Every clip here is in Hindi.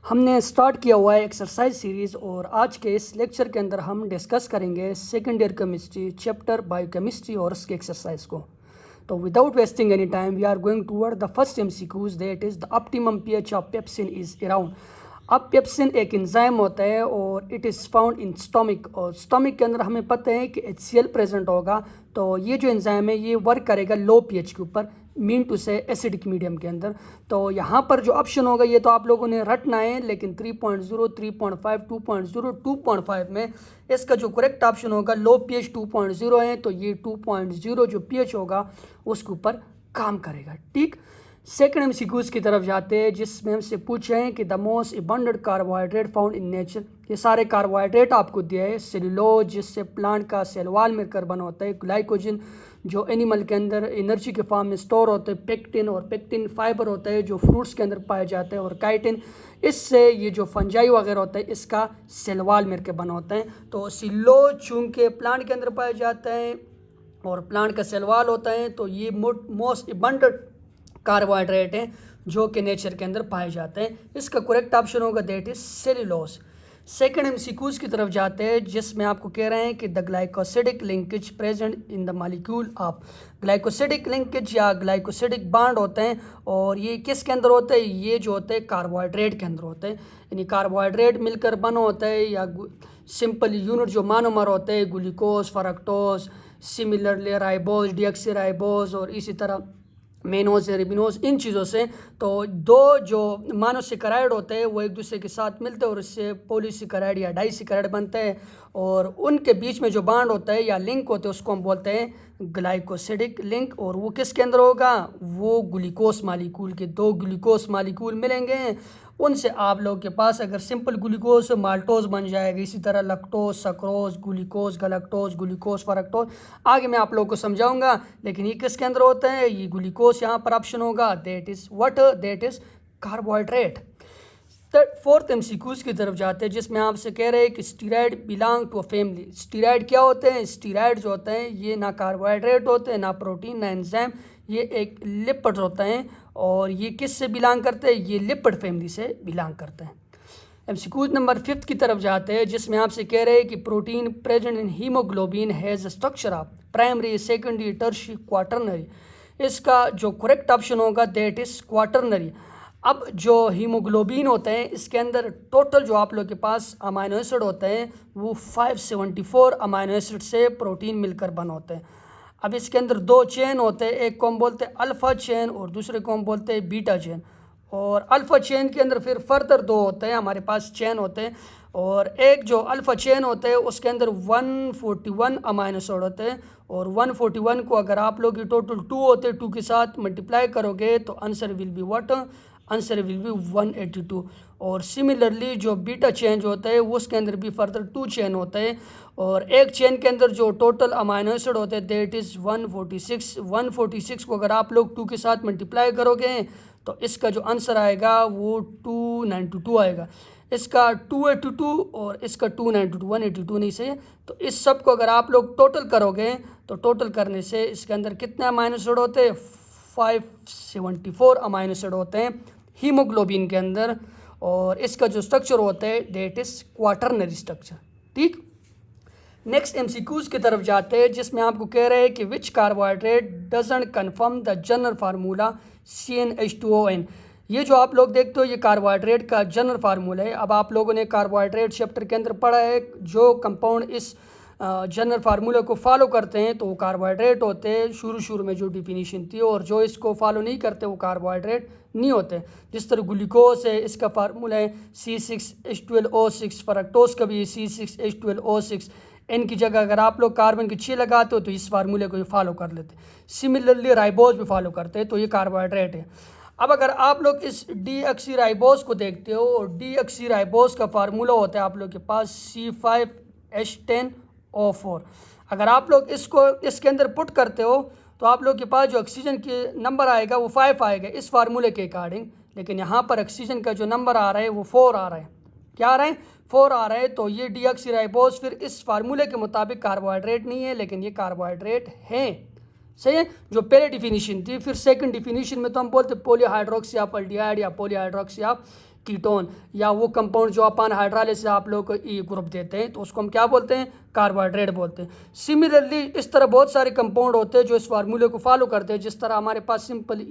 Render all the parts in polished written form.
हमने स्टार्ट किया हुआ है एक्सरसाइज सीरीज़ और आज के इस लेक्चर के अंदर हम डिस्कस करेंगे second year chemistry chapter biochemistry और उसके एक्सरसाइज को। तो without wasting any time we are going toward the first MCQs that is the optimum pH of pepsin is around. अब पेप्सिन एक एंजाइम होता है और it is found in stomach, और स्टोमिक के अंदर हमें पता है कि HCl प्रेजेंट होगा। तो ये जो एंजाइम है ये वर्क करेगा लो पीएच के ऊपर, मीन टू से एसिडिक मीडियम के अंदर। तो यहाँ पर जो ऑप्शन होगा ये तो आप लोगों ने रटना है, लेकिन 3.0, 3.5, 2.0, 2.5 में इसका जो करेक्ट ऑप्शन होगा लो पीएच 2.0 है, तो ये 2.0 जो पीएच होगा उसके ऊपर काम करेगा। ठीक, सेकंड एमसीक्यूज की तरफ जाते हैं जिसमें हमसे पूछे हैं कि the most abundant carbohydrate found in nature. ये सारे कार्बोहाइड्रेट आपको दिया है। सेलुलोज जिससे प्लांट का सेल वॉल मिलकर बना होता है, ग्लाइकोजन जो एनिमल के अंदर एनर्जी के फॉर्म में स्टोर होते हैं, पेक्टिन और पेक्टिन फाइबर होता है जो फ्रूट्स के अंदर पाए जाते हैं, और काइटिन इससे ये जो फंजाई वगैरह होता है इसका सेल वॉल मिलकर बना होता है। तो सेलुलोज चूँकि प्लांट के अंदर पाया जाता है और प्लांट का सेल वॉल होता है, तो ये मोस्ट अबंडेंट कार्बोहाइड्रेट हैं जो कि नेचर के अंदर पाए जाते हैं। इसका करेक्ट ऑप्शन होगा that is cellulose. Second MCQs की तरफ जाते हैं जिसमें आपको कह रहे हैं कि the glycosidic linkage present in the molecule of. Glycosidic linkage या ग्लाइकोसिडिक बॉन्ड होते हैं और ये किसके अंदर होते हैं? ये जो होते हैं कार्बोहाइड्रेट के अंदर होते हैं, यानी कार्बोहाइड्रेट मिलकर बना होता है, या सिंपल यूनिट जो मोनोमर होते हैं glucose, fructose, similarly ribose, deoxyribose और इसी तरह मेनोज, रिबिनोज, इन चीज़ों से। तो दो जो मोनोसेकेराइड होते हैं वो एक दूसरे के साथ मिलते हैं और इससे पॉलीसेकेराइड या डाइसेकेराइड बनते हैं, और उनके बीच में जो बॉन्ड होता है या लिंक होते हैं उसको हम बोलते हैं ग्लाइकोसिडिक लिंक। और वो किसके अंदर होगा? वो ग्लूकोज मालिक्यूल के दो ग्लूकोज मालिक्यूल मिलेंगे, उनसे आप लोगों के पास अगर सिंपल ग्लूकोज माल्टोज बन जाएगा। इसी तरह lactose, sucrose, glucose, गलैक्टोज, glucose, fructose, आगे मैं आप लोगों को समझाऊंगा। लेकिन ये किसके अंदर होता है? ये ग्लूकोज यहाँ पर ऑप्शन होगा, that is what? That is carbohydrate. Fourth MCQs की तरफ जाते हैं जिसमें आपसे कह रहे हैं कि steroid belong to a family. Steroid क्या होते हैं? स्टीराइड जो होते हैं ये ना कार्बोहाइड्रेट होते हैं, ना प्रोटीन, ना एंजाइम, ये एक लिपिड होते हैं। और ये किस से बिलोंग करते हैं? ये लिपिड फैमिली से बिलोंग करते हैं। एमसीक्यूज नंबर 5 की तरफ जाते हैं जिसमें आपसे कह रहे हैं कि protein present in haemoglobin has structure of primary, secondary, tertiary, quaternary. इसका जो करेक्ट ऑप्शन होगा दैट इज क्वाटरनरी। अब जो हीमोग्लोबिन होते हैं इसके अंदर टोटल जो आप लोग के पास अमाइनो एसिड होते हैं वो 574 अमाइनो एसिड से प्रोटीन मिलकर बने होते हैं। अब इसके अंदर दो चेन होते हैं, एक को हम बोलते हैं अल्फ़ा चेन और दूसरे को हम बोलते हैं बीटा चेन। और अल्फ़ा चेन के अंदर फिर फर्दर दो होते हैं हमारे पास चेन होते हैं, और एक जो अल्फ़ा चेन होते हैं उसके अंदर 141 अमाइनो एसिड होते हैं। और 141 को अगर आप लोग टोटल 2 होते हैं 2 के साथ मल्टीप्लाई करोगे तो answer will be what? Answer will be 182। और सिमिलरली जो बीटा चेन जो होता है उसके अंदर भी फर्दर 2 चेन होते हैं, और एक चेन के अंदर जो टोटल अमाइनो एसिड होते हैं दैट इज़ 146। 146 को अगर आप लोग 2 के साथ मल्टीप्लाई करोगे तो इसका जो आंसर आएगा वो 292 आएगा। इसका 282 और इसका 292, 182 नहीं सही है। तो इस सब को अगर आप लोग टोटल करोगे तो टोटल करने से इसके अंदर कितने अमाइनो एसिड होते हैं? 574 अमाइनो एसिड होते हैं हीमोग्लोबिन के अंदर, और इसका जो स्ट्रक्चर होता है दैट इज क्वाटरनरी स्ट्रक्चर। ठीक, नेक्स्ट एमसीक्यूज की तरफ जाते हैं जिसमें आपको कह रहे हैं कि which carbohydrate doesn't confirm the general formula CnH2ON। ये जो आप लोग देखते हो ये कार्बोहाइड्रेट का जनरल फार्मूला है। अब आप लोगों ने कार्बोहाइड्रेट चैप्टर के अंदर पढ़ा है, जो कंपाउंड इस जनरल फार्मूला को फॉलो करते हैं तो वो कार्बोहाइड्रेट होते हैं, शुरू में जो डिफिनीशन थी, और जो इसको फॉलो नहीं करते वो कार्बोहाइड्रेट नहीं होते। जिस तरह ग्लूकोज है इसका फार्मूला है C6H12O6, फ्रक्टोज का भी C6H12O6। एन की जगह अगर आप लोग कार्बन की 6 लगाते हो तो इस फार्मूले को ये फॉलो कर लेते हैं। सिमिलरली राइबोज भी फॉलो करते हैं, तो ये कार्बोहाइड्रेट है। अब अगर आप लोग इस डीऑक्सीराइबोज को देखते हो, और डीऑक्सीराइबोज का फार्मूला होता है आप लोग के पास C5H10O4। अगर आप लोग इसको इसके अंदर पुट करते हो तो आप लोग के पास जो ऑक्सीजन के नंबर आएगा वो 5 आएगा इस फार्मूले के अकॉर्डिंग, लेकिन यहाँ पर ऑक्सीजन का जो नंबर आ रहा है वो 4 आ रहा है। क्या आ रहा है? 4 आ रहा है। तो ये डीऑक्सीराइबोज फिर इस फार्मूले के मुताबिक कार्बोहाइड्रेट नहीं है, लेकिन ये कार्बोहाइड्रेट है। सही है, जो पहले डिफिनीशन थी। फिर सेकंड डिफिनीशन में तो हम बोलते पॉलीहाइड्रोक्सी ऑफ एल्डिहाइड या पॉलीहाइड्रोक्सी ऑफ कीटोन, या वो कंपाउंड जो अपन हाइड्रोलाइसिस आप लोग को ई ग्रुप देते हैं तो उसको हम क्या बोलते हैं, कार्बोहाइड्रेट बोलते हैं। सिमिलरली इस तरह बहुत सारे कंपाउंड होते हैं जो इस फार्मूले को फॉलो करते हैं। जिस तरह हमारे पास सिंपल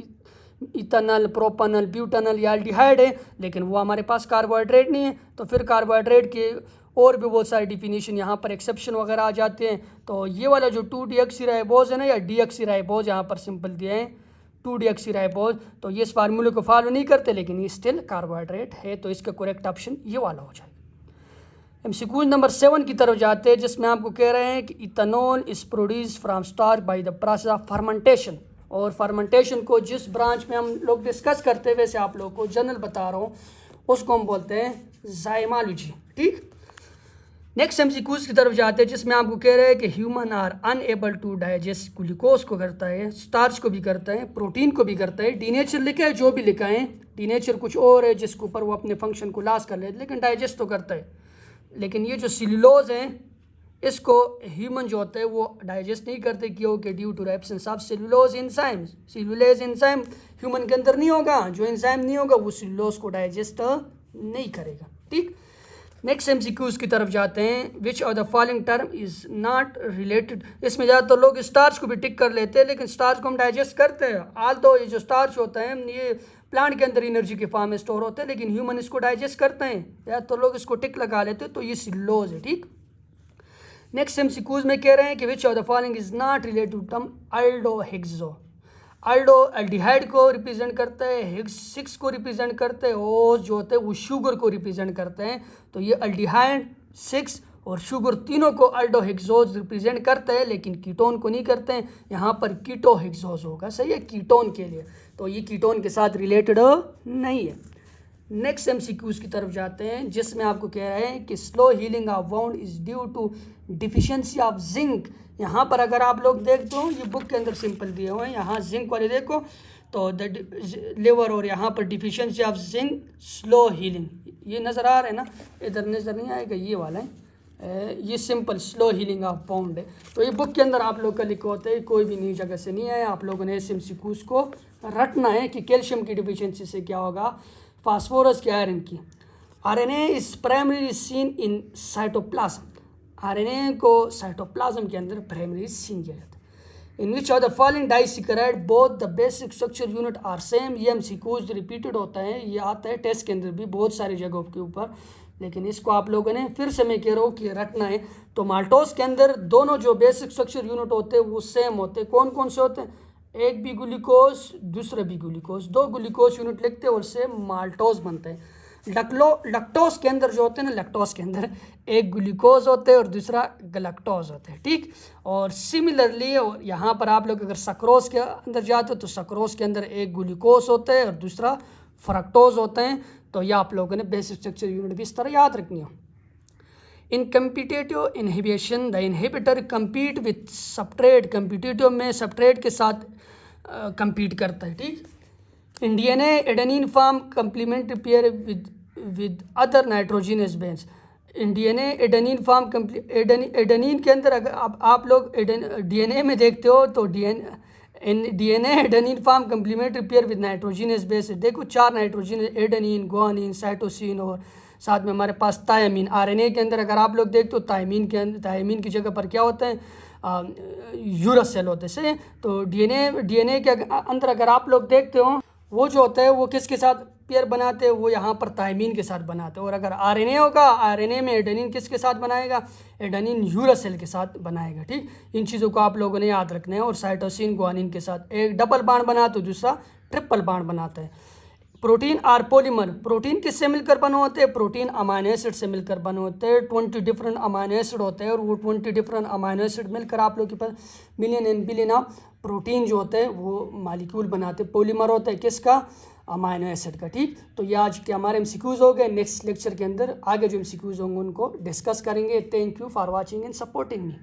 इथेनॉल, प्रोपेनॉल, ब्यूटेनॉल या एल्डिहाइड है, लेकिन वो हमारे पास कार्बोहाइड्रेट नहीं है, तो फिर कार्बोहाइड्रेट के और भी बहुत सारी डिफिनीशन यहाँ पर एक्सेप्शन वगैरह आ जाते हैं। तो ये वाला जो 2-डीऑक्सीराइबोज है ना, या डीऑक्सीराइबोज यहाँ पर सिंपल दिए हैं 2-डीऑक्सीराइबोज, तो ये इस फार्मूले को फॉलो नहीं करते लेकिन ये स्टिल कार्बोहाइड्रेट है। तो इसका करेक्ट ऑप्शन ये वाला हो जाए। MCQ नंबर 7 की तरफ जाते हैं, जिसमें आपको कह रहे हैं कि ethanol is produce from starch by the process of fermentation. और फर्मेंटेशन को जिस ब्रांच में हम लोग डिस्कस करते हैं, वैसे आप लोग को जनरल बता रहा हूँ, उसको हम बोलते हैं जाइमोलॉजी। ठीक, नेक्स्ट MCQs की तरफ जाते हैं, जिसमें आपको कह रहे हैं कि human are unable to digest glucose को करता है, स्टार्च को भी करता है, प्रोटीन को भी करता है। डीनेचर लिखा है, जो भी लिखा है, डीनेचर कुछ और है जिसके ऊपर वो अपने फंक्शन को लॉस कर लेते, लेकिन डाइजेस्ट तो करता है। लेकिन ये जो सेलुलोज है, इसको ह्यूमन जो होता है वो डाइजेस्ट नहीं करते, क्योंकि due to absence of cellulose enzyme. Cellulose enzyme human के अंदर नहीं होगा, जो एंजाइम नहीं होगा वो सेलुलोज को डाइजेस्ट नहीं करेगा। ठीक, नेक्स्ट MCQs की तरफ जाते हैं। विच of the following term is not related. इसमें ज़्यादातर लोग स्टार्च को भी टिक कर लेते हैं, लेकिन स्टार्च को हम डाइजेस्ट करते हैं। आल्दो ये जो स्टार्च होता है ये प्लांट के अंदर एनर्जी के फॉर्म में स्टोर होते हैं, लेकिन ह्यूमन इसको डाइजेस्ट करते हैं, या तो लोग इसको टिक लगा लेते हैं, तो ये सेलुलोज है। ठीक, नेक्स्ट MCQs में कह रहे हैं कि which of the following is not related to term aldohexose. Aldo aldehyde को रिप्रेजेंट करता है, हिग्स 6 को रिप्रेजेंट करते हैं, और जो होते हैं वो शुगर को रिप्रेजेंट करते हैं। तो ये एल्डिहाइड, 6 और शुगर तीनों को अल्डोहेक्सोज रिप्रेजेंट करते हैं, लेकिन कीटोन को नहीं करते हैं। यहाँ पर कीटोहेक्सोज होगा, सही है, कीटोन के लिए। तो ये कीटोन के साथ रिलेटेड नहीं है। नेक्स्ट MCQs की तरफ जाते हैं, जिसमें आपको कह रहे हैं कि slow healing of wound is due to deficiency of zinc. यहाँ पर अगर आप लोग देखते हो, ये बुक के अंदर सिंपल दिए हुए हैं, यहाँ जिंक वाले देखो तो द लिवर, और यहाँ पर deficiency of zinc, slow healing, ये नज़र आ रहा है ना, इधर नज़र नहीं आएगा, ये वाला है, ये simple slow healing of wound है। तो ये बुक के अंदर आप लोग का लिखा होता है, कोई भी नई जगह से नहीं है। आप लोगों ने इस MCQs को रटना है कि कैल्शियम की डिफिशियंसी से क्या होगा, फास्फोरस की, आयरन की। RNA is primary seen in cytoplasm. RNA को साइटोप्लाज्म के अंदर प्राइमरी सीन किया जाता है। In which of the following disaccharide both the basic structure unit are same. ये MCQs रिपीटेड होता है, ये आता है टेस्ट के अंदर भी बहुत सारी जगहों के ऊपर, लेकिन इसको आप लोगों ने फिर से मैं कह रहा हूँ कि रटना है। तो माल्टोस के अंदर दोनों जो बेसिक स्ट्रक्चर यूनिट होते हैं वो सेम होते हैं। कौन कौन से होते हैं, एक भी ग्लूकोज, दूसरा भी ग्लूकोज, 2 ग्लूकोज यूनिट लिखते हैं और सेम माल्टोस बनते हैं। लैक्टोज के अंदर जो होते हैं ना, लैक्टोज के अंदर एक ग्लूकोज होते हैं और दूसरा गलैक्टोज होते हैं। ठीक, और सिमिलरली यहाँ पर आप लोग अगर सक्रोज के अंदर जाते हो तो सक्रोज के अंदर एक ग्लूकोज होता है और दूसरा फ्रक्टोज होते हैं। तो ये आप लोगों ने बेसिक स्ट्रक्चर यूनिट भी इस तरह याद रखनी हो। In competitive inhibition the inhibitor compete with substrate. Competitive में सब्सट्रेट के साथ कम्पीट करता है। ठीक, in DNA adenine form complement pair with other nitrogenous base. In DNA adenine form adenine के अंदर अगर आप लोग DNA में देखते हो तो DNA adenine form complementary pair with nitrogenous base. देखो 4 नाइट्रोजन, एडेनिन, गुआनिन, साइटोसिन और साथ में हमारे पास थायमीन। RNA के अंदर अगर आप लोग देखते हो थायमीन की जगह पर क्या होता है, यूरासेल होते हैं। सही, तो DNA के अंदर अगर आप लोग देखते हो वो जो होता है वो किसके साथ पेयर बनाते हैं, वो यहाँ पर थायमीन के साथ बनाते हैं। और अगर RNA होगा, RNA में एडेनिन किसके साथ बनाएगा, एडेनिन यूरासेल के साथ बनाएगा। ठीक, इन चीज़ों को आप लोगों ने याद रखना है। और साइटोसिन गुआनिन के साथ एक डबल बॉन्ड बनाते हो, दूसरा ट्रिपल बॉन्ड बनाता है। Protein are polymer. प्रोटीन किससे मिलकर बने होते हैं, प्रोटीन अमाइनो एसिड से मिलकर बने होते हैं। 20 डिफरेंट अमाइनो एसिड होते हैं और वो 20 डिफरेंट अमाइनो एसिड मिलकर आप लोग के पास million and billion of protein जो होते हैं वो मालिक्यूल बनाते हैं। पॉलीमर होता है किसका, अमाइनो एसिड का। ठीक, तो ये आज के हमारे MCQs हो गए। नेक्स्ट लेक्चर के अंदर आगे जो MCQs होंगे उनको डिस्कस करेंगे। Thank you for watching and supporting me.